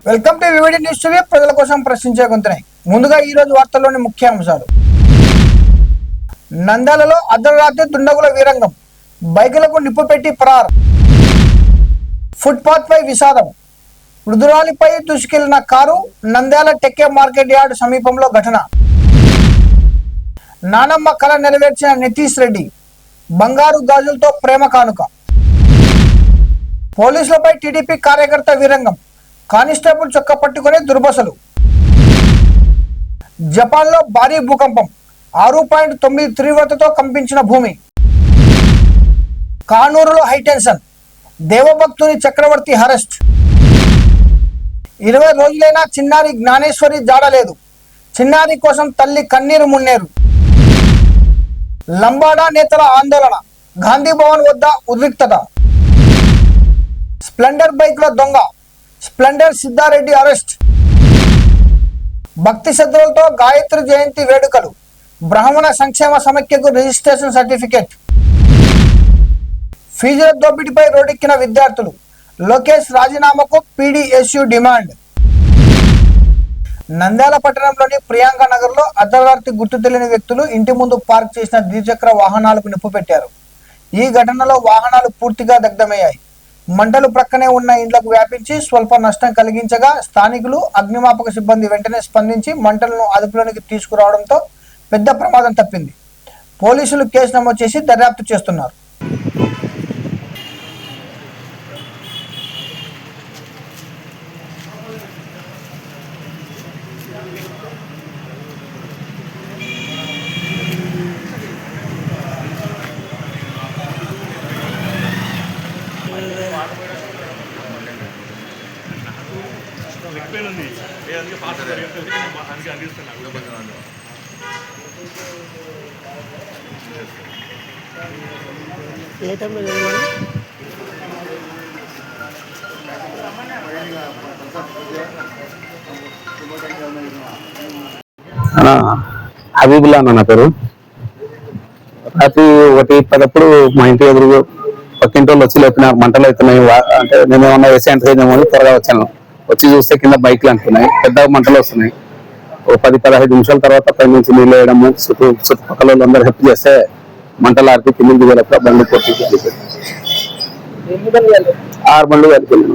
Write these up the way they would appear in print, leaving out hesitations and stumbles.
Welcome to VVD news TV. ప్రజల కోసం ప్రశ్నించే గొంతునాయి. ముందుగా ఈ రోజు వార్తల్లోని ముఖ్యాంశాలు. నంద్యాలలో అర్ధరాత్రి దుండగుల వీరంగం, బైకులకు నిప్పు పెట్టి పరారు. ఫుట్పాత్ పై విషాదం, వృద్ధురాలిపై దూసుకెళ్లిన కారు. నంద్యాల టెక్కే మార్కెట్ యార్డ్ సమీపంలో ఘటన. నానమ్మ కళ నెరవేర్చిన నితీష్ రెడ్డి, బంగారు గాజులతో ప్రేమ కానుక. పోలీసులపై టీడీపీ కార్యకర్త వీరంగం, కానిస్టేబుల్ చొక్క పట్టుకుని దుర్బసలు. జపాన్లో భారీ భూకంపం, 6.9 తీవ్రతతో కంపించిన భూమి. కానూరులో హైటెన్షన్, దేవభక్తుని చక్రవర్తి అరెస్ట్. 20 రోజులైనా చిన్నారి జ్ఞానేశ్వరి జాడలేదు. చిన్నారి కోసం తల్లి కన్నీరు మున్నేరు. లంబాడా నేతల ఆందోళన, గాంధీ భవన్ వద్ద ఉద్రిక్తత. స్ప్లెండర్ బైక్ల దొంగ, స్ప్లెండర్ సిద్ధారెడ్డి అరెస్ట్. భక్తి శ్రద్ధలతో గాయత్రి జయంతి వేడుకలు, బ్రాహ్మణ సంక్షేమ సమైక్యకు రిజిస్ట్రేషన్ సర్టిఫికేట్. ఫీజుల దోపిడీపై రోడ్డెక్కిన విద్యార్థులు, లోకేష్ రాజీనామాకు పీడీఎస్యూ డిమాండ్. నంద్యాల పట్టణంలోని ప్రియాంక నగర్లో అర్ధరాత్రి గుర్తు తెలియని వ్యక్తులు ఇంటి ముందు పార్క్ చేసిన ద్విచక్ర వాహనాలకు నిప్పు పెట్టారు. ఈ ఘటనలో వాహనాలు పూర్తిగా దగ్ధమయ్యాయి. మంటలు ప్రక్కనే ఉన్న ఇండ్లకు వ్యాపించి స్వల్ప నష్టం కలిగించగా స్థానికులు, అగ్నిమాపక సిబ్బంది వెంటనే స్పందించి మంటలను అదుపులోనికి తీసుకురావడంతో పెద్ద ప్రమాదం తప్పింది. పోలీసులు కేసు నమోదు చేసి దర్యాప్తు చేస్తున్నారు. ఏ టైంలో హబీబుల్లా అన్న నా పేరు. రాత్రి 1:10 మా ఇంటి ఎదురు పక్కింటి వాళ్ళు వచ్చి లేపిన మంటలు అవుతున్నాయి. అంటే నేను ఏమన్నా వేసే ఎంతసేమో త్వరగా వచ్చాను. వచ్చి చూస్తే కింద బైక్లు అంటున్నాయి, పెద్ద మంటలు వస్తున్నాయి. ఓ 10-15 నిమిషాల తర్వాత పై నుంచి నీళ్ళు వేయడము, చుట్టుపక్కల వాళ్ళందరూ హెల్ప్ చేస్తే మంటలు ఆర్పి కింద దిగేటప్పుడు ఆ బండి కొట్టి 6 బండ్లు కలిపింది.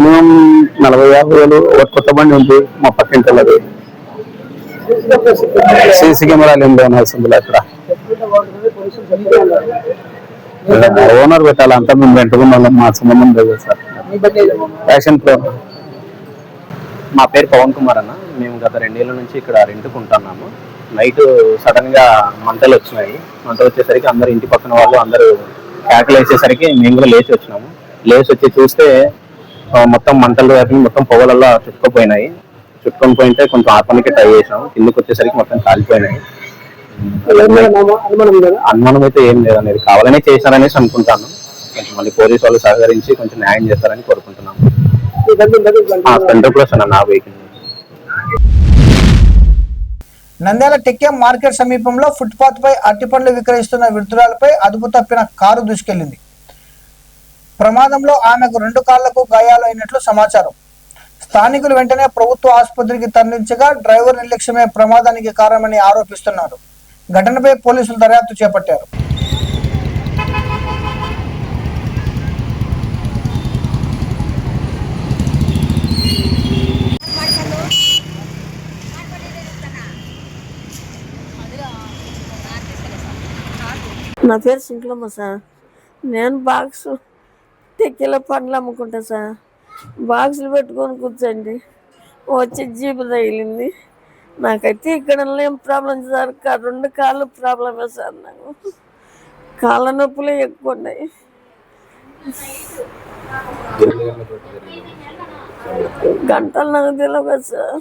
మినిమం 40-50 వేలు. ఒక కొత్త బండి ఉంది మా పక్కింటి వాళ్ళది. సీసీ కెమెరాలు ఏం లేవనాల్సింది అక్కడ. ఓనర్ పెట్టాలి, అంతా మేము రెంటుకున్న వాళ్ళం, మా సంబంధం లేదు సార్. Fashion pro. మా పేరు పవన్ కుమార్ అన్న. మేము గత 2 ఏళ్ళ నుంచి ఇక్కడ రెంట్కుంటున్నాము. నైట్ సడన్ గా మంటలు వచ్చినాయి. మంటలు వచ్చేసరికి అందరు ఇంటి పక్కన వాళ్ళు అందరూ కేకలు వేసేసరికి మేము కూడా లేచి వచ్చినాము. లేచి వచ్చి చూస్తే మొత్తం మంటలు మొత్తం పొగలల్లో చుట్టుకుపోయినాయి. చుట్టుకొని పోయింటే కొంచెం ఆత్మనికి ట్రై చేసాము. కిందకి వచ్చేసరికి మొత్తం కాలిపోయినాయి. అనుమానం అయితే ఏం లేదనేది కావాలనే చేశారనేసి అనుకుంటాను. కొంచెం మళ్ళీ పోలీసు వాళ్ళు సహకరించి కొంచెం న్యాయం చేస్తారని కోరుకుంటున్నాము. నా వెహికల్. నంద్యాల టెక్కే మార్కెట్ సమీపంలో ఫుట్పాత్ పై అరటిపండ్లు విక్రయిస్తున్న వృద్ధురాలపై అదుపు తప్పిన కారు దూసుకెళ్లింది. ప్రమాదంలో ఆమెకు 2 కాళ్లకు గాయాలు అయినట్లు సమాచారం. స్థానికులు వెంటనే ప్రభుత్వ ఆసుపత్రికి తరలించగా డ్రైవర్ నిర్లక్ష్యమే ప్రమాదానికి కారణమని ఆరోపిస్తున్నారు. ఘటనపై పోలీసులు దర్యాప్తు చేపట్టారు. నా పేరు సింకులమ్మ సార్. నేను బాక్స్ టెక్కిలో పండ్లు అమ్ముకుంటా సార్. బాక్సులు పెట్టుకొని కూర్చోండి, వచ్చి జీపు తగిలింది. నాకైతే ఇక్కడ ఏం ప్రాబ్లం సార్, 2 కాళ్ళు ప్రాబ్లమే సార్. నాకు కాళ్ళ నొప్పులే ఎక్కువ ఉన్నాయి. గంటలు నాకు తెలియదు సార్.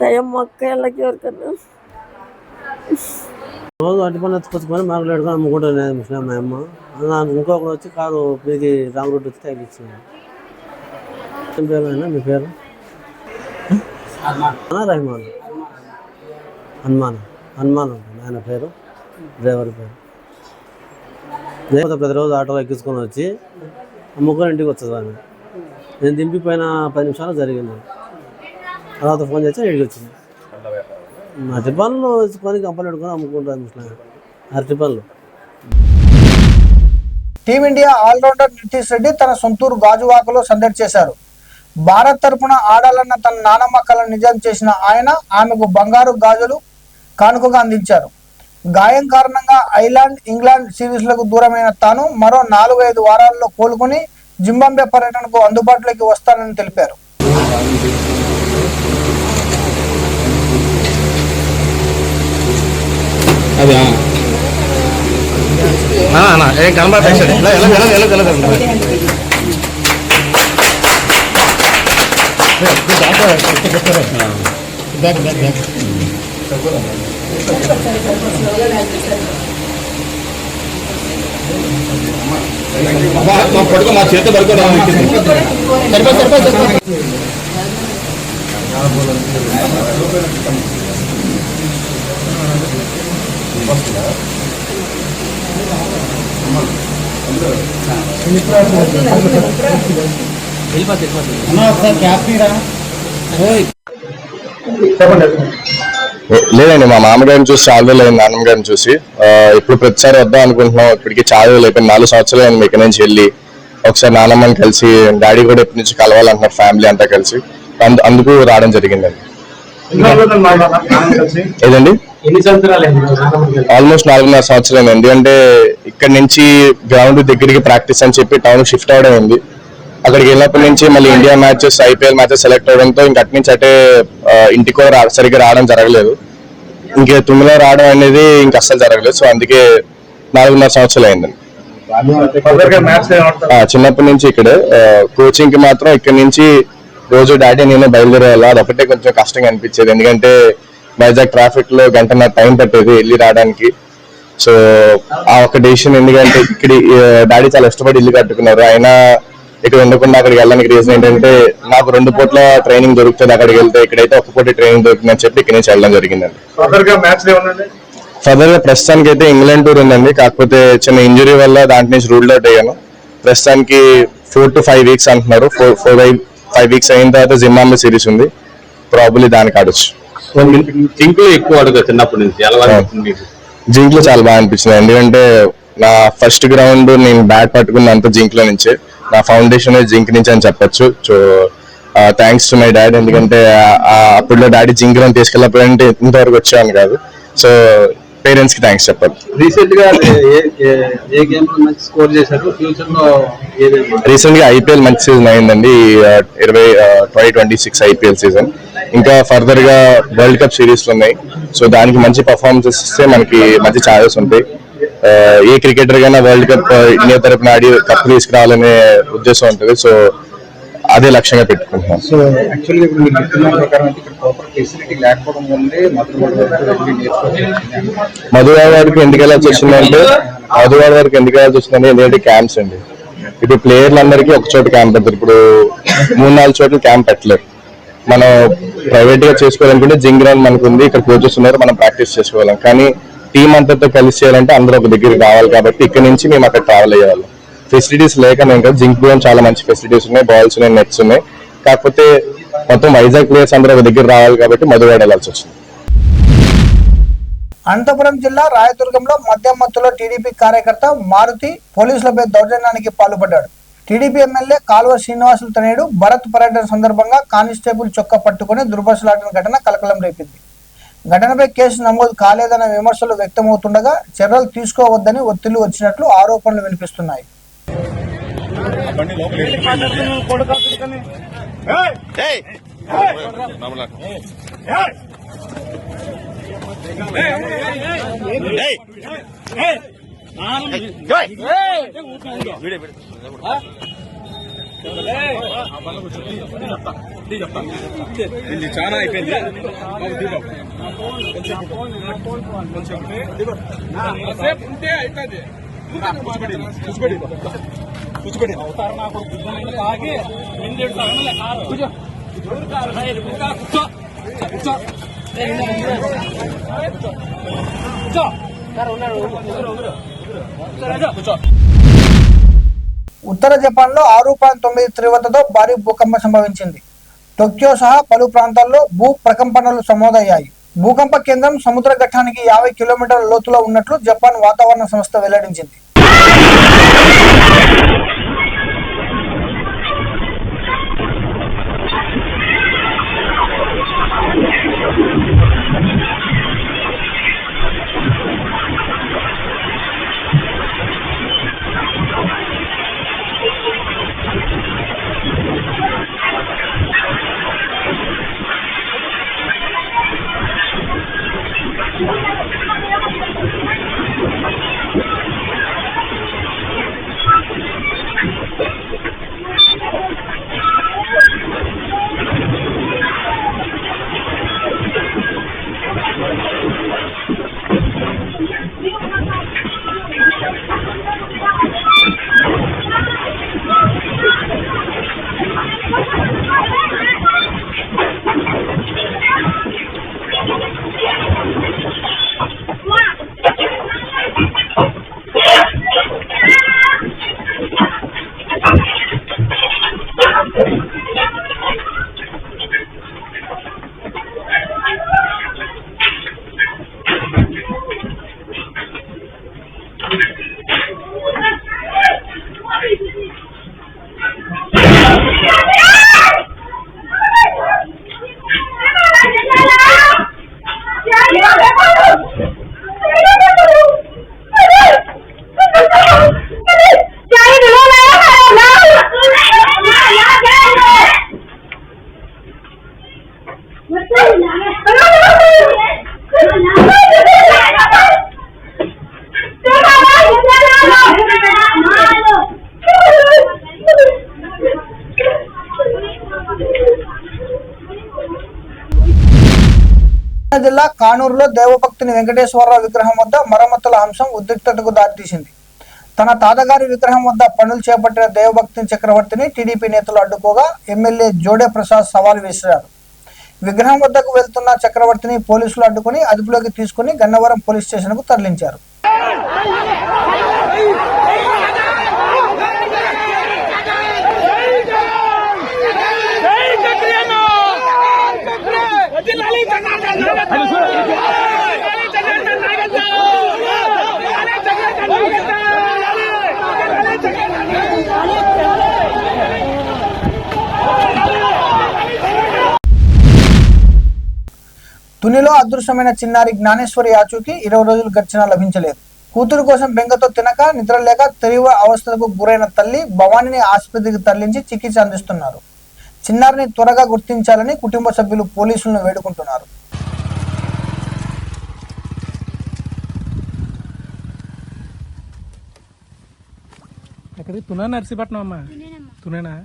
టైం మొక్క వెళ్ళకి ఎవరికన్నా రోజు అట్టి పని ఎత్తుకొచ్చుకొని మార్కెట్ పెట్టుకొని అమ్ముకుంటాను మా అమ్మ. ఇంకొకరు వచ్చి కారు మీది రాంగ్ రోడ్డు వచ్చి తగిలిచ్చింది. ఏం పేరు అయినా మీ పేరు? రహమాన్. హనుమాన్ ఆయన పేరు, డ్రైవర్ పేరు. ప్రతిరోజు ఆటో ఎక్కించుకొని వచ్చి అమ్ముకొని ఇంటికి వచ్చేది ఆమె. నేను దింపిపోయిన 10 నిమిషాలు జరిగింది. తర్వాత ఫోన్ చేస్తే ఇక్కడికి వచ్చింది. అరటి పనులు వేసుకొని కంపలు పెట్టుకొని అమ్ముకుంటాను ముస్లాం. అరటి పనులు. టీమిండియా ఆల్రౌండర్ నితీష్ రెడ్డి తన సొంతూరు గాజువాకలో సందడి చేశారు. భారత్ తరపున ఆడాలన్న తన నానమ్మ కలను నిజం చేసిన ఆయన ఆమెకు బంగారు గాజులు కానుకగా అందించారు. గాయం కారణంగా ఐర్లాండ్, ఇంగ్లాండ్ సిరీస్లకు దూరమైన తాను మరో 4-5 వారాల్లో కోలుకుని జింబాబ్వే పర్యటనకు అందుబాటులోకి వస్తానని తెలిపారు. పడుకో మా చేత పడుకో లేదండి, మా మామగారిని చూసి చాలా రోజులు అయింది. నాన్నమ్మ గారిని చూసి ఇప్పుడు ప్రతిసారి వద్దాం అనుకుంటున్నాం. ఇప్పటికి చాలా రోజులు అయిపోయింది. 4 సంవత్సరాలు అయింది ఇక్కడి నుంచి వెళ్ళి. ఒకసారి నాన్నమ్మని కలిసి, డాడీ కూడా ఇప్పటి నుంచి కలవాలంటున్నారు, ఫ్యామిలీ అంతా కలిసి. అందుకు రావడం జరిగిందండి. ఏదండి, ఆల్మోస్ట్ 4.5 సంవత్సరాలు. ఎందుకంటే ఇక్కడ నుంచి గ్రౌండ్ దగ్గరికి ప్రాక్టీస్ అని చెప్పి టౌన్ షిఫ్ట్ అవడం అయింది. అక్కడికి వెళ్ళినప్పటి నుంచి మళ్ళీ India matches, IPL matches select అవడంతో ఇంక అటు నుంచి అటే ఇంటికో సరిగ్గా రావడం జరగలేదు. ఇంక తుమ్మిలో రావడం అనేది ఇంక అస్సలు జరగలేదు. సో అందుకే 4.5 సంవత్సరాలు అయిందండి. చిన్నప్పటి నుంచి ఇక్కడే కోచింగ్ కి మాత్రం ఇక్కడ నుంచి రోజు డాడీ నేనే బయలుదేరేవాళ్ళ. అదొకటే కొంచెం కష్టంగా అనిపించేది, ఎందుకంటే వైజాగ్ ట్రాఫిక్ లో 1 గంట టైం పట్టేది వెళ్ళి రావడానికి. సో ఆ ఒక డెసిషన్, ఎందుకంటే ఇక్కడ డాడీ చాలా ఇష్టపడి ఇల్లు కట్టుకున్నారు. ఆయన ఇక్కడ ఉండకుండా అక్కడికి వెళ్ళడానికి రీజన్ ఏంటంటే, నాకు 2 పూట్ల ట్రైనింగ్ దొరుకుతుంది అక్కడికి వెళ్తే, ఇక్కడైతే 1 పూట ట్రైనింగ్ దొరుకుతుందని చెప్పి ఇక్కడ నుంచి వెళ్ళడం జరిగిందండి. ఫర్దర్ గా ప్రస్తుతానికి అయితే ఇంగ్లాండ్ టూర్ ఉందండి. కాకపోతే చిన్న ఇంజురీ వల్ల దాంట్ నుంచి రూల్డ్ అవుట్ అయ్యాను. ప్రస్తుతానికి 4 to 5 వీక్స్ అంటున్నారు. 4-5 వీక్స్ అయిన తర్వాత జింబాబ్వే సిరీస్ ఉంది, ప్రాబబ్లీ దానికి ఆడొచ్చు. జింక్ లో ఎక్కువ అడుగు చిన్నప్పటి నుంచి జింక్ లో చాలా బాగా అనిపించింది, ఎందుకంటే నా ఫస్ట్ గ్రౌండ్ నేను బ్యాట్ పట్టుకున్న అంత జింక్ లో నుంచే. నా ఫౌండేషన్ జింక్ నుంచి అని చెప్పొచ్చు. So thanks to my dad, ఎందుకంటే అప్పుడు డాడీ జింక్ గ్రౌండ్ తీసుకెళ్ళినప్పుడంటే ఇంతవరకు వచ్చాను కాదు. సో పేరెంట్స్ కి థ్యాంక్స్ చెప్పాలి. రీసెంట్ గా ఏ గేమ్ లో మంచి స్కోర్ చేశారు? ఫ్యూచర్ లో రీసెంట్ గా ఐపీఎల్ మంచి సీజన్ అయిందండి, 2026 ఐపీఎల్ సీజన్. ఇంకా ఫర్దర్ గా వరల్డ్ కప్ సిరీస్ ఉన్నాయి. సో దానికి మంచి పర్ఫార్మెన్సెస్ ఇస్తే మనకి మంచి ఛాన్సెస్ ఉంటాయి. ఏ క్రికెటర్ కైనా వరల్డ్ కప్ ఇండియా తరపున ఆడి కప్ తీసుకురావాలనే ఉద్దేశం ఉంటుంది. సో అదే లక్ష్యంగా పెట్టుకుంటున్నాం. సో యాక్చువల్గా ఇప్పుడు మీరు చెప్తున్న ప్రకారం ఇక్కడ ప్రాపర్ ఫెసిలిటీ లేకపోవడం వల్లే మధువాడ వరకు ఎందుకు వెళ్ళాల్సి వచ్చిందంటే, ఎందుకంటే క్యాంప్స్ అండి. ఇప్పుడు ప్లేయర్లు అందరికీ ఒక చోట క్యాంప్ పెడతారు. ఇప్పుడు 3-4 చోట్ల క్యాంప్ పెట్టలేరు. మనం ప్రైవేట్ గా చేసుకోవాలనుకుంటే జిమ్ గ్రౌండ్ మనకు ఉంది, ఇక్కడ కోచెస్ ఉన్నారు, మనం ప్రాక్టీస్ చేసుకోవాలి. కానీ టీం అంతతో కలిసి చేయాలంటే అందరూ ఒక దగ్గరికి రావాలి. కాబట్టి ఇక్కడ నుంచి మేము అక్కడ ట్రావెల్ అయ్యేవాళ్ళం. ఫెసిలిటీస్ లేక నేను కదా, జింక్ గ్రౌండ్ చాలా మంచి ఫెసిలిటీస్ ఉన్నాయి, బాల్స్ ఉన్నాయి, నెట్స్ ఉన్నాయి. కాకపోతే మొత్తం వైజాగ్ ప్లేయర్స్ అందరూ ఒక దగ్గర రావాలి కాబట్టి మధువాడ వెళ్ళాల్సి వచ్చింది. అనంతపురం జిల్లా రాయదుర్గంలో మద్యం మత్తులో టీడీపీ కార్యకర్త మారుతి పోలీసులపై దౌర్జన్యానికి పాల్పడ్డాడు. టీడీపీ ఎమ్మెల్యే కాల్వ శ్రీనివాసులు తనయుడు భరత్ పర్యటన సందర్భంగా కానిస్టేబుల్ చొక్కా పట్టుకుని దుర్భాషలాడిన ఘటన కలకలం రేపింది. ఘటనపై కేసు నమోదు కాలేదన్న విమర్శలు వ్యక్తమవుతుండగా చర్యలు తీసుకోవద్దని ఒత్తిళ్లు వచ్చినట్లు ఆరోపణలు వినిపిస్తున్నాయి. ఇది చాలా అయిపోయింది. ఉంటే అయిపోయింది. ఉత్తర జపాన్లో 6.9 తీవ్రతతో భారీ భూకంపం సంభవించింది. టోక్యో సహా పలు ప్రాంతాల్లో భూ ప్రకంపనలు సమోదయ్యాయి. భూకంప కేంద్రం సముద్ర ఘట్టానికి 50 కిలోమీటర్ల లోతులో ఉన్నట్లు జపాన్ వాతావరణ సంస్థ వెల్లడించింది. జిల్లా కానూరులో దేవభక్తుని వెంకటేశ్వరరావు విగ్రహం వద్ద మరమ్మతుల అంశం ఉద్రిక్తతకు దారితీసింది. తన తాతగారి విగ్రహం వద్ద పనులు చేపట్టిన దేవభక్తుని చక్రవర్తిని టీడీపీ నేతలు అడ్డుకోగా ఎమ్మెల్యే జోడే ప్రసాద్ సవాల్ విసిరారు. విగ్రహం వద్దకు వెళ్తున్న చక్రవర్తిని పోలీసులు అడ్డుకుని అదుపులోకి తీసుకుని గన్నవరం పోలీస్ స్టేషన్ కు తరలించారు. తునిలో అదృశ్యమైన చిన్నారి జ్ఞానేశ్వరి ఆచూకీ 20 రోజులు గడిచినా లభించలేదు. కూతురు కోసం బెంగతో తినక నిద్రలేక తీవ్ర అవస్థలకు గురైన తల్లి భవానీని ఆసుపత్రికి తరలించి చికిత్స అందిస్తున్నారు. చిన్నారిని త్వరగా గుర్తించాలని కుటుంబ సభ్యులు పోలీసులను వేడుకుంటున్నారు. తునా నర్సీపట్నం అమ్మా, తునేనా?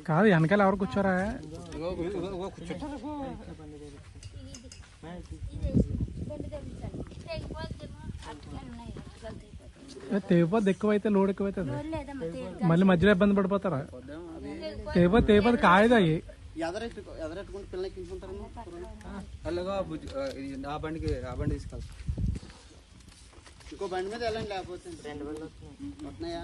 కాదు వెనకాల ఎవరు కూర్చోరా? తెగిపోద్ది, ఎక్కువైతే లోడ్ ఎక్కువైతుంది, మళ్ళీ మధ్యలో ఇబ్బంది పడిపోతారా? తెగిపోతే కాయదు అవి. ఎదరెట్టుకుంటే పిల్లలకి తీసుకుంటారు. ఆ బండి తీసుకెళ్తాం. ఇంకో బండి మీద వెళ్ళండి, లేకపోతే 2 బండ్లు వస్తున్నాయా?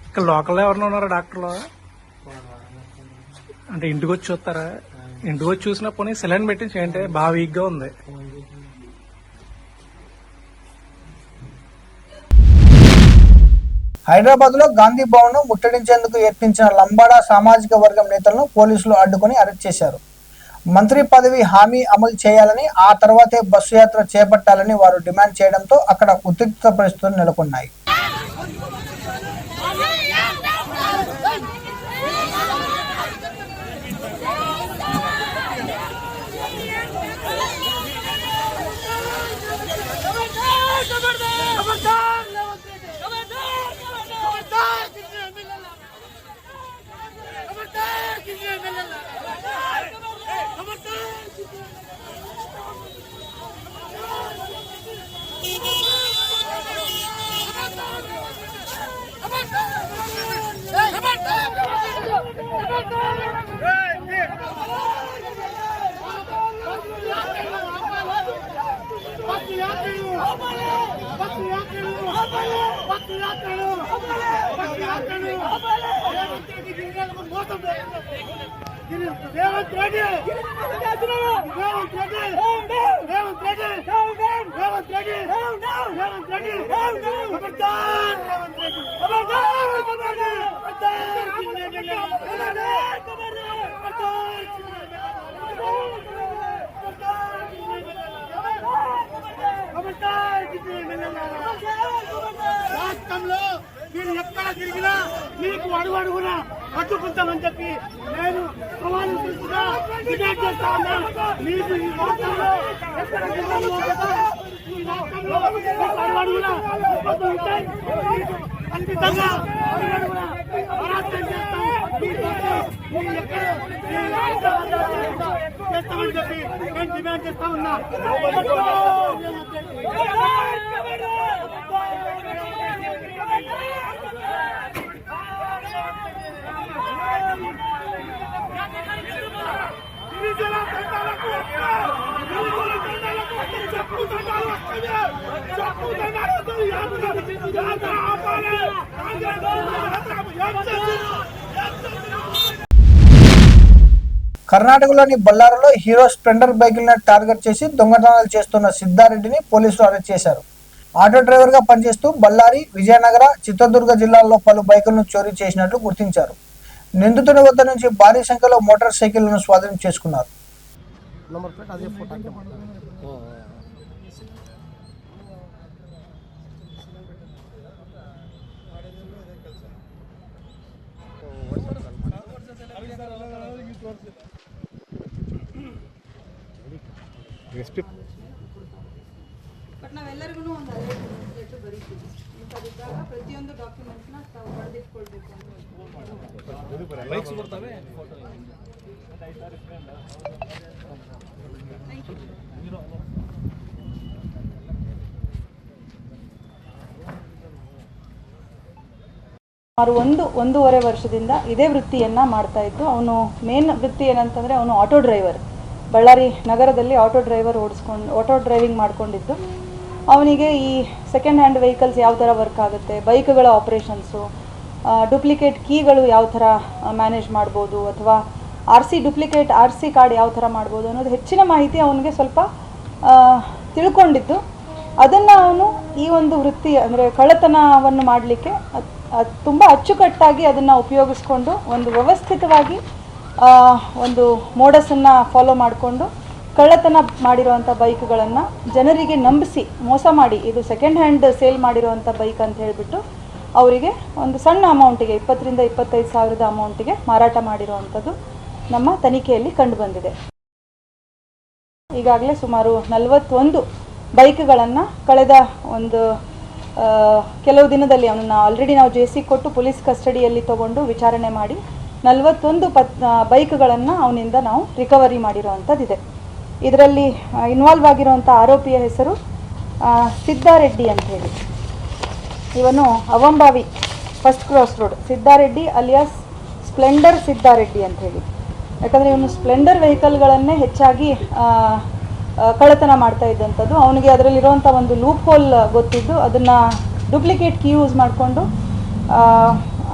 ఇక్కడ లోకల్లో ఎవరైనా ఉన్నారా డాక్టర్లు? అంటే ఇంటికి వచ్చి చూస్తారా? ఇంటికి వచ్చి చూసినా పోనీ సెలైన్ పెట్టి చేయండి, బాగా వీక్ గా ఉంది. హైదరాబాద్ లో గాంధీ భవన్ ను ముట్టడించేందుకు యత్నించిన లంబాడా సామాజిక వర్గం నేతలను పోలీసులు అడ్డుకుని అరెస్ట్ చేశారు. మంత్రి పదవి హామీ అమలు చేయాలని, ఆ తర్వాతే బస్సు యాత్ర చేపట్టాలని వారు డిమాండ్ చేయడంతో అక్కడ ఉద్రిక్త పరిస్థితులు నెలకొన్నాయి. రేవంత్ రెడ్డి రాష్ట్రంలో మీరు ఎక్కడ తిరిగినా మీకు అడుగునా అడ్డుకుంటామని చెప్పి నేను సమానం తీసుకున్నా డిమాండ్ చేస్తా ఉన్నా. మీకు ఈ రాష్ట్రంలో ఎక్కడ అడుగునా ఇబ్బందులు ఉంటాయి. ఖచ్చితంగా పోరాటం చేస్తాం. చేస్తామని చెప్పి నేను డిమాండ్ చేస్తా ఉన్నా. కర్ణాటకలోని బళ్ళారిలో హీరో స్ప్లెండర్ బైకులను టార్గెట్ చేసి దొంగతనాలు చేస్తున్న సిద్ధారెడ్డిని పోలీసులు అరెస్ట్ చేశారు. ఆటో డ్రైవర్ గా పనిచేస్తూ బళ్ళారి, విజయనగర, చిత్రదుర్గ జిల్లాల్లో పలు బైకులను చోరీ చేసినట్లు గుర్తించారు. నిందితుని వద్ద నుంచి భారీ సంఖ్యలో మోటార్ సైకిళ్లను స్వాధీనం చేసుకున్నారు. ಬಟ್ ನಾವೆಲ್ಲರಿಗೂ ಒಂದು ಅಲರ್ಟ್ ಲೆಟರ್ ಬರೀತೀವಿ. ಇಂಥದ್ದಿದ್ದಾಗ ಪ್ರತಿಯೊಂದು ಡಾಕ್ಯುಮೆಂಟ್ನ ತಾವು ಬರೆದಿಟ್ಕೊಳ್ಬೇಕು ಅಂತ. ಸುಮಾರು ಒಂದೂವರೆ ವರ್ಷದಿಂದ ಇದೇ ವೃತ್ತಿಯನ್ನು ಮಾಡ್ತಾ ಇದ್ದು. ಅವನು ಮೇನ್ ವೃತ್ತಿ ಏನಂತಂದರೆ ಅವನು ಆಟೋ ಡ್ರೈವರ್. ಬಳ್ಳಾರಿ ನಗರದಲ್ಲಿ ಆಟೋ ಡ್ರೈವಿಂಗ್ ಮಾಡ್ಕೊಂಡಿದ್ದು. ಅವನಿಗೆ ಈ ಸೆಕೆಂಡ್ ಹ್ಯಾಂಡ್ ವೆಹಿಕಲ್ಸ್ ಯಾವ ಥರ ವರ್ಕ್ ಆಗುತ್ತೆ, ಬೈಕ್ಗಳ ಆಪ್ರೇಷನ್ಸು, ಡೂಪ್ಲಿಕೇಟ್ ಕೀಗಳು ಯಾವ ಥರ ಮ್ಯಾನೇಜ್ ಮಾಡ್ಬೋದು, ಅಥವಾ ಡೂಪ್ಲಿಕೇಟ್ ಆರ್ ಸಿ ಕಾರ್ಡ್ ಯಾವ ಥರ ಮಾಡ್ಬೋದು ಅನ್ನೋದು ಹೆಚ್ಚಿನ ಮಾಹಿತಿ ಅವನಿಗೆ ಸ್ವಲ್ಪ ತಿಳ್ಕೊಂಡಿದ್ದು. ಅದನ್ನು ಅವನು ಈ ಒಂದು ವೃತ್ತಿ ಅಂದರೆ ಕಳ್ಳತನವನ್ನು ಮಾಡಲಿಕ್ಕೆ ತುಂಬ ಅಚ್ಚುಕಟ್ಟಾಗಿ ಅದನ್ನು ಉಪಯೋಗಿಸ್ಕೊಂಡು ಒಂದು ವ್ಯವಸ್ಥಿತವಾಗಿ ಒಂದು ಮೋಡಸನ್ನು ಫಾಲೋ ಮಾಡಿಕೊಂಡು ಕಳ್ಳತನ ಮಾಡಿರುವಂಥ ಬೈಕ್ಗಳನ್ನು ಜನರಿಗೆ ನಂಬಿಸಿ ಮೋಸ ಮಾಡಿ ಇದು ಸೆಕೆಂಡ್ ಹ್ಯಾಂಡ್ ಸೇಲ್ ಮಾಡಿರುವಂಥ ಬೈಕ್ ಅಂತ ಹೇಳಿಬಿಟ್ಟು ಅವರಿಗೆ ಒಂದು ಸಣ್ಣ ಅಮೌಂಟಿಗೆ 20,000 to 25,000 ಅಮೌಂಟಿಗೆ ಮಾರಾಟ ಮಾಡಿರುವಂಥದ್ದು ನಮ್ಮ ತನಿಖೆಯಲ್ಲಿ ಕಂಡುಬಂದಿದೆ. ಈಗಾಗಲೇ ಸುಮಾರು 41 ಬೈಕ್ಗಳನ್ನು ಕಳೆದ ಒಂದು ಕೆಲವು ದಿನದಲ್ಲಿ ಅವನನ್ನು ಆಲ್ರೆಡಿ ನಾವು JC ಕೊಟ್ಟು ಪೊಲೀಸ್ ಕಸ್ಟಡಿಯಲ್ಲಿ ತಗೊಂಡು ವಿಚಾರಣೆ ಮಾಡಿ 41 ಬೈಕ್ಗಳನ್ನು ಅವನಿಂದ ನಾವು ರಿಕವರಿ ಮಾಡಿರುವಂಥದ್ದಿದೆ. ಇದರಲ್ಲಿ ಇನ್ವಾಲ್ವ್ ಆಗಿರುವಂಥ ಆರೋಪಿಯ ಹೆಸರು ಸಿದ್ದಾರೆಡ್ಡಿ ಅಂತ ಹೇಳಿ. ಇವನು Avambavi first cross road Siddareddy alias Splendor Siddareddy ಅಂತ ಹೇಳಿ. ಯಾಕಂದರೆ ಇವನು ಸ್ಪ್ಲೆಂಡರ್ ವೆಹಿಕಲ್ಗಳನ್ನೇ ಹೆಚ್ಚಾಗಿ ಕಳ್ಳತನ ಮಾಡ್ತಾ ಇದ್ದಂಥದ್ದು. ಅವನಿಗೆ ಅದರಲ್ಲಿರುವಂಥ ಒಂದು ಲೂಪ್ ಹೋಲ್ ಗೊತ್ತಿದ್ದು ಅದನ್ನು ಡೂಪ್ಲಿಕೇಟ್ ಕೀ ಯೂಸ್ ಮಾಡಿಕೊಂಡು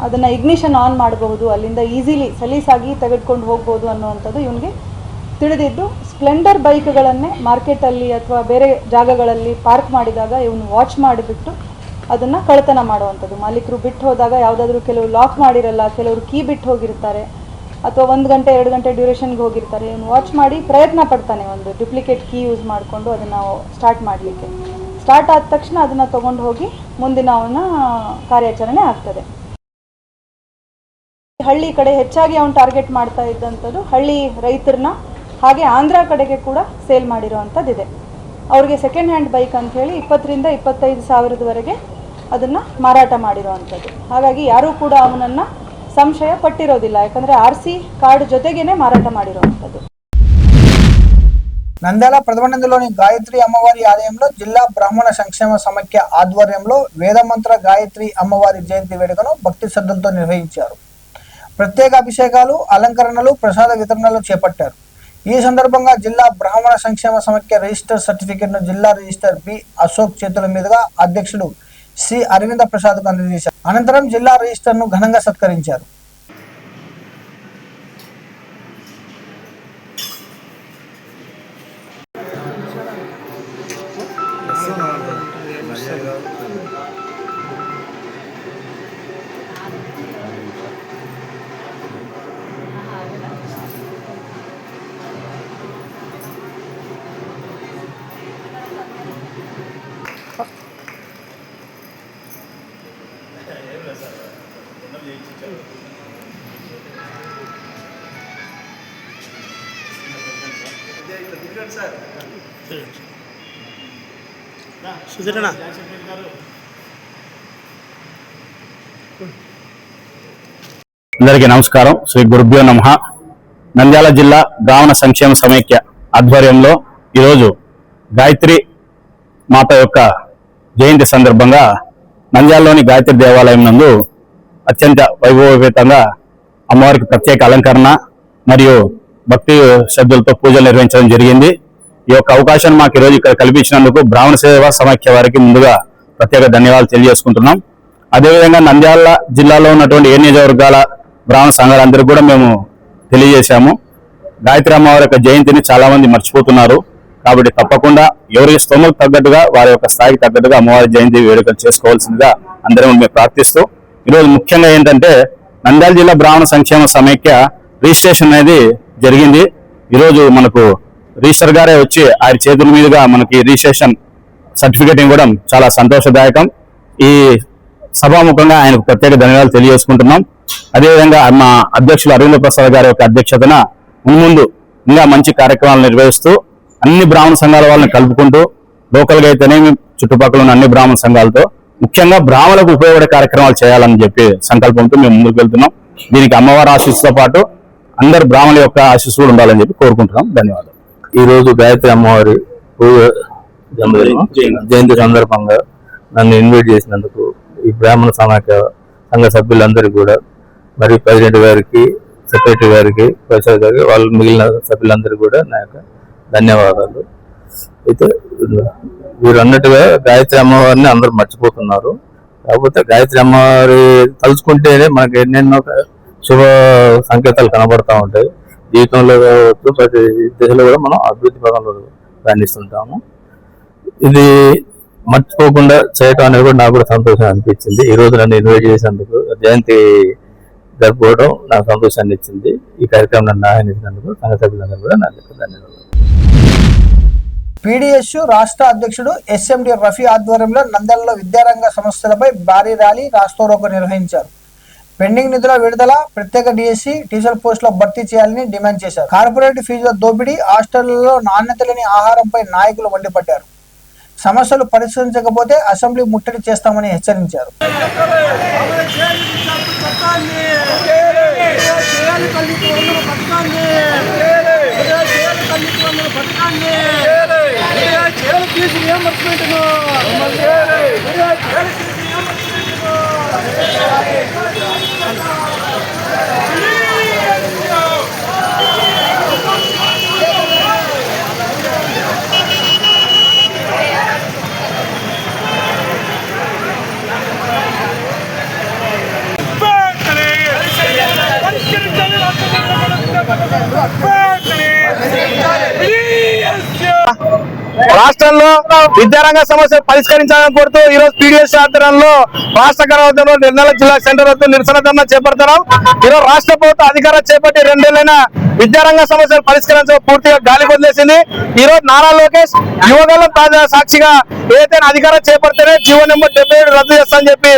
ಅದನ್ನು ಇಗ್ನಿಷನ್ ಆನ್ ಮಾಡಬಹುದು, ಅಲ್ಲಿಂದ ಈಸಿಲಿ ಸಲೀಸಾಗಿ ತೆಗೆದುಕೊಂಡು ಹೋಗ್ಬೋದು ಅನ್ನುವಂಥದ್ದು ಇವನಿಗೆ ತಿಳಿದಿದ್ದು. ಸ್ಪ್ಲೆಂಡರ್ ಬೈಕ್ಗಳನ್ನೇ ಮಾರ್ಕೆಟಲ್ಲಿ ಅಥವಾ ಬೇರೆ ಜಾಗಗಳಲ್ಲಿ ಪಾರ್ಕ್ ಮಾಡಿದಾಗ ಇವನು ವಾಚ್ ಮಾಡಿಬಿಟ್ಟು ಅದನ್ನು ಕಳ್ಳತನ ಮಾಡುವಂಥದ್ದು. ಮಾಲೀಕರು ಬಿಟ್ಟು ಹೋದಾಗ ಯಾವುದಾದ್ರೂ ಕೆಲವು ಲಾಕ್ ಮಾಡಿರಲ್ಲ, ಕೆಲವರು ಕೀ ಬಿಟ್ಟು ಹೋಗಿರ್ತಾರೆ, ಅಥವಾ 1 ಗಂಟೆ 2 ಗಂಟೆ ಡ್ಯೂರೇಷನ್ಗೆ ಹೋಗಿರ್ತಾರೆ. ಇವನು ವಾಚ್ ಮಾಡಿ ಪ್ರಯತ್ನ ಪಡ್ತಾನೆ ಒಂದು ಡೂಪ್ಲಿಕೇಟ್ ಕೀ ಯೂಸ್ ಮಾಡಿಕೊಂಡು ಅದನ್ನು ಸ್ಟಾರ್ಟ್ ಮಾಡಲಿಕ್ಕೆ. ಸ್ಟಾರ್ಟ್ ಆದ ತಕ್ಷಣ ಅದನ್ನು ತೊಗೊಂಡು ಹೋಗಿ ಮುಂದಿನ ಅವನ ಕಾರ್ಯಾಚರಣೆ ಆಗ್ತದೆ. ಹಳ್ಳಿ ಕಡೆ ಹೆಚ್ಚಾಗಿ ಅವನು ಟಾರ್ಗೆಟ್ ಮಾಡ್ತಾ ಇದ್ದಂಥದ್ದು ಹಳ್ಳಿ ರೈತರನ್ನ, ಹಾಗೆ ಆಂಧ್ರ ಕಡೆಗೆ ಕೂಡ ಸೇಲ್ ಮಾಡಿರುವಂಥದ್ದಿದೆ. ಅವ್ರಿಗೆ ಸೆಕೆಂಡ್ ಹ್ಯಾಂಡ್ ಬೈಕ್ ಅಂಥೇಳಿ 20,000 to 25,000 ಅದನ್ನು ಮಾರಾಟ ಮಾಡಿರುವಂಥದ್ದು. ಹಾಗಾಗಿ ಯಾರೂ ಕೂಡ ಅವನನ್ನು ಸಂಶಯ ಪಟ್ಟಿರೋದಿಲ್ಲ, ಯಾಕಂದರೆ RC ಕಾರ್ಡ್ ಜೊತೆಗೇನೆ ಮಾರಾಟ ಮಾಡಿರುವಂಥದ್ದು. నంద్యాల ప్రథమనందిలోని గాయత్రి అమ్మవారి ఆలయంలో జిల్లా బ్రాహ్మణ సంక్షేమ సమైక్య ఆధ్వర్యంలో వేదమంత్ర గాయత్రి అమ్మవారి జయంతి వేడుకను భక్తి శ్రద్ధలతో నిర్వహించారు. ప్రత్యేక అభిషేకాలు, అలంకరణలు, ప్రసాద వితరణలు చేపట్టారు. ఈ సందర్భంగా జిల్లా బ్రాహ్మణ సంక్షేమ సమైక్య రిజిస్టర్ సర్టిఫికెట్ను జిల్లా రిజిస్టర్ బి అశోక్ చేతుల మీదుగా అధ్యక్షుడు శ్రీ అరవింద ప్రసాద్కు అందజేశారు. అనంతరం జిల్లా రిజిస్టర్ను ఘనంగా సత్కరించారు. అందరికీ నమస్కారం. శ్రీ గురుభ్యో నమః. నంద్యాల జిల్లా బ్రాహ్మణ సంక్షేమ సమైక్య ఆధ్వర్యంలో ఈరోజు గాయత్రి మాత యొక్క జయంతి సందర్భంగా నంద్యాలలోని గాయత్రి దేవాలయం నందు అత్యంత వైభవపేతంగా అమ్మవారికి ప్రత్యేక అలంకరణ మరియు భక్తి శ్రద్ధలతో పూజలు నిర్వహించడం జరిగింది. ఈ యొక్క అవకాశాన్ని మాకు ఈరోజు ఇక్కడ కల్పించినందుకు బ్రాహ్మణ సేవా సమైక్య వారికి ముందుగా ప్రత్యేక ధన్యవాదాలు తెలియజేసుకుంటున్నాం. అదేవిధంగా నంద్యాల జిల్లాలో ఉన్నటువంటి ఏ నియోజకవర్గాల బ్రాహ్మణ సంఘాలందరికీ కూడా మేము తెలియజేశాము. గాయత్రి అమ్మవారి యొక్క జయంతిని చాలా మంది మర్చిపోతున్నారు. కాబట్టి తప్పకుండా ఎవరి స్తోమకు తగ్గట్టుగా వారి యొక్క స్థాయికి తగ్గట్టుగా అమ్మవారి జయంతి వేడుకలు చేసుకోవాల్సిందిగా అందరం మేము ప్రార్థిస్తూ, ఈరోజు ముఖ్యంగా ఏంటంటే నంద్యాల జిల్లా బ్రాహ్మణ సంక్షేమ సమైక్య రిజిస్ట్రేషన్ అనేది జరిగింది. ఈరోజు మనకు రిజిస్టర్ గారే వచ్చి ఆయన చేతుల మీదుగా మనకి రిజిస్ట్రేషన్ సర్టిఫికేట్ ఇవ్వడం చాలా సంతోషదాయకం. ఈ సభాముఖంగా ఆయనకు ప్రత్యేక ధన్యవాదాలు తెలియజేసుకుంటున్నాం. అదేవిధంగా మా అధ్యక్షులు అరవింద ప్రసాద్ గారి యొక్క అధ్యక్షతన ముందు ఇంకా మంచి కార్యక్రమాలు నిర్వహిస్తూ అన్ని బ్రాహ్మణ సంఘాల వాళ్ళని కలుపుకుంటూ లోకల్గా అయితేనేమి చుట్టుపక్కల ఉన్న అన్ని బ్రాహ్మణ సంఘాలతో ముఖ్యంగా బ్రాహ్మణులకు ఉపయోగపడే కార్యక్రమాలు చేయాలని చెప్పి సంకల్పంతో మేము ముందుకు వెళ్తున్నాం. దీనికి అమ్మవారి ఆశీస్సుతో పాటు అందరు బ్రాహ్మణుల యొక్క ఆశీస్సు కూడా ఉండాలని చెప్పి కోరుకుంటున్నాం. ధన్యవాదాలు. ఈ రోజు గాయత్రి అమ్మవారి జయంతి సందర్భంగా నన్ను ఇన్వైట్ చేసినందుకు ఈ బ్రాహ్మణ సమాఖ్య సంఘ సభ్యులందరికీ కూడా, మరియు ప్రెసిడెంట్ గారికి, సెక్రటరీ గారికి, ప్రసాద్ గారికి, వాళ్ళు మిగిలిన సభ్యులందరికీ కూడా నా యొక్క ధన్యవాదాలు. అయితే మీరు అన్నట్టుగా గాయత్రి అమ్మవారిని అందరూ మర్చిపోతున్నారు. కాకపోతే గాయత్రి అమ్మవారి తలుచుకుంటేనే మనకి ఎన్నెన్నో శుభ సంకేతాలు కనబడతా ఉంటాయి. జీవితంలో కావచ్చు, ప్రతి దశలో కూడా మనం అభివృద్ధి పదంలో ప్రయాణిస్తుంటాము. ఇది మర్చిపోకుండా చేయటం అనేది కూడా నాకు కూడా సంతోషం అనిపించింది. ఈ రోజు నన్ను ఇన్వైట్ చేసినందుకు, జయంతి జరుపుకోవడం నాకు సంతోషాన్ని ఇచ్చింది. ఈ కార్యక్రమం నన్ను ఆహ్వానించినందుకు సంఘ సభ్యులందరూ కూడా నాకు ధన్యవాదాలు. పీడీఎస్ రాష్ట్ర అధ్యక్షుడు ఎస్ఎండి రఫీ ఆధ్వర్యంలో నంద్యాలలో విద్యారంగ సమస్యలపై భారీ ర్యాలీ, రాస్తారోకో నిర్వహించారు. పెండింగ్ నిధుల విడుదల, ప్రత్యేక డిఎస్సి, టీచర్ పోస్టుల భర్తీ చేయాలని డిమాండ్ చేశారు. కార్పొరేట్ ఫీజుల దోపిడీ, హాస్టళ్లలో నాణ్యత లేని ఆహారంపై నాయకులు మండిపడ్డారు. సమస్యలు పరిష్కరించకపోతే అసెంబ్లీ ముట్టడి చేస్తామని హెచ్చరించారు. రాష్ట్రంలో విద్యారంగ సమస్యలు పరిష్కరించాలని కోరుతూ ఈ రోజు పీడీఎస్ ఆధ్వర్యంలో రాష్ట్ర కరవతంలో నిర్మల జిల్లా సెంటర్ వద్ద నిరసన ధర్నా చేపడుతున్నాం. ఈరోజు రాష్ట్ర ప్రభుత్వం అధికారం చేపట్టి 2 ఏళ్లైనా విద్యారంగ సమస్యలు పరిష్కరించడం పూర్తిగా గాలి వదిలేసింది. ఈ రోజు నారా లోకేష్ యువగలం తాజా సాక్షిగా ఏదైతే అధికారం చేపడితేనే జీవో నెంబర్ 77 రద్దు చేస్తానని చెప్పి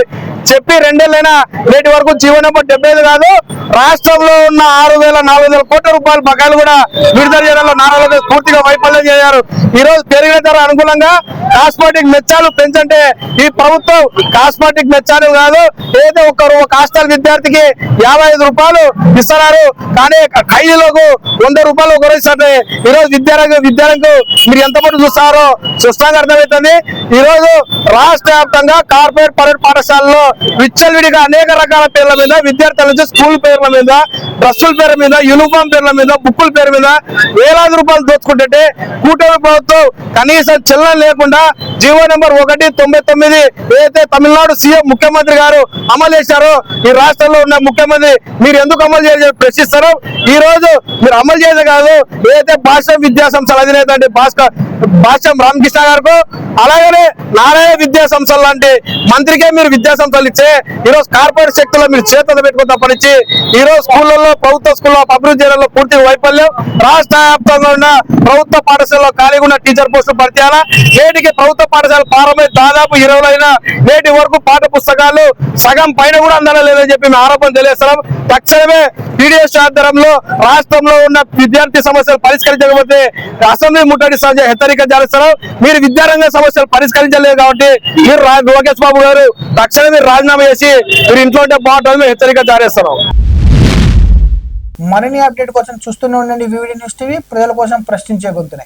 2 ఏళ్లైనా నేటి వరకు జీవో నెంబర్ 75 కాదు, రాష్ట్రంలో ఉన్న 6,400 కోట్ల రూపాయల బకాయిలు కూడా విడుదల చేయడంలో నారా లోకేష్ పూర్తిగా వైఫల్యం చేశారు. ఈ రోజు పెరిగిన ధర అనుగుణంగా కాస్మెటిక్ మెచ్చాలు పెంచంటే ఈ ప్రభుత్వం కాస్మెటిక్ మెచ్చాలు కాదు, ఏదో ఒక హాస్టల్ విద్యార్థికి 55 రూపాయలు ఇస్తున్నారు, కానీ ఖైదీలకు 100 రూపాయలు ఒక రోజు ఇస్తారు. ఈ రోజు విద్యారంగం మీరు ఎంత మటు చూస్తారో స్పష్టంగా అర్థమవుతుంది. ఈ రోజు రాష్ట్ర వ్యాప్తంగా కార్పొరేట్ ప్రైవేట్ పాఠశాలలో విచ్చలవిడిగా అనేక రకాల పేర్ల మీద విద్యార్థుల నుంచి స్కూల్ పేర్ల మీద, డ్రస్సుల పేర్ల మీద, యూనిఫామ్ పేర్ల మీద, బుక్కుల పేరు మీద వేలాది రూపాయలు దోచుకుంటుంటే కూటమి కూటమి ప్రభుత్వం కనీసం చెల్లం లేకుండా జీవో నెంబర్ 199 ఏదైతే తమిళనాడు సీఎం ముఖ్యమంత్రి గారు అమలు చేశారో ఈ రాష్ట్రంలో ఉన్న ముఖ్యమంత్రి మీరు ఎందుకు అమలు చేయాలని ప్రశ్నిస్తారు. ఈ రోజు మీరు అమలు చేసేది కాదు, ఏదైతే భాష్యం విద్యా సంస్థల అధినేత అంటే భాష్యం రామకృష్ణ గారికి, అలాగనే నారాయణ విద్యా సంస్థలు లాంటి మంత్రికే మీరు విద్యా సంస్థలు ఇచ్చే ఈరోజు కార్పొరేట్ శక్తుల్లో మీరు చేతులు పెట్టుకుని తప్పనిచ్చి ఈరోజు స్కూళ్ళల్లో ప్రభుత్వ స్కూల్లో అభివృద్ధి చేయడంలో పూర్తి వైఫల్యం. రాష్ట్ర వ్యాప్తంగా ఉన్న ప్రభుత్వ పాఠశాలలో ఖాళీగా ఉన్న టీచర్ పోస్టులు భర్తీ చేయాలా. నేటికి ప్రభుత్వ పాఠశాల ప్రారంభమై దాదాపు 20 అయినా నేటి వరకు పాఠ పుస్తకాలు సగం పైన కూడా అందడం లేదని చెప్పి మేము ఆరోపణ తెలియజేస్తున్నాం. తక్షణమే పీడీఎస్ ఆధ్వర్యంలో రాష్ట్రంలో ఉన్న విద్యార్థి సమస్యలు పరిష్కరించకపోతే అసెంబ్లీ ముట్టడి హెచ్చరిక చేస్తున్నాం. మీరు విద్యారంగ సమస్యలు పరిష్కరించలేదు కాబట్టి మీరు లోకేష్ బాబు గారు తక్షణమే మీరు రాజీనామా చేసి మీరు ఇంట్లో ఉంటే బాగుంటుందని హెచ్చరిక జారేస్తున్నాం. మరిన్ని అప్డేట్ కోసం చూస్తూనే ఉండండి వివిడి న్యూస్ టీవీ, ప్రజల కోసం ప్రశ్నించే గొంతునే.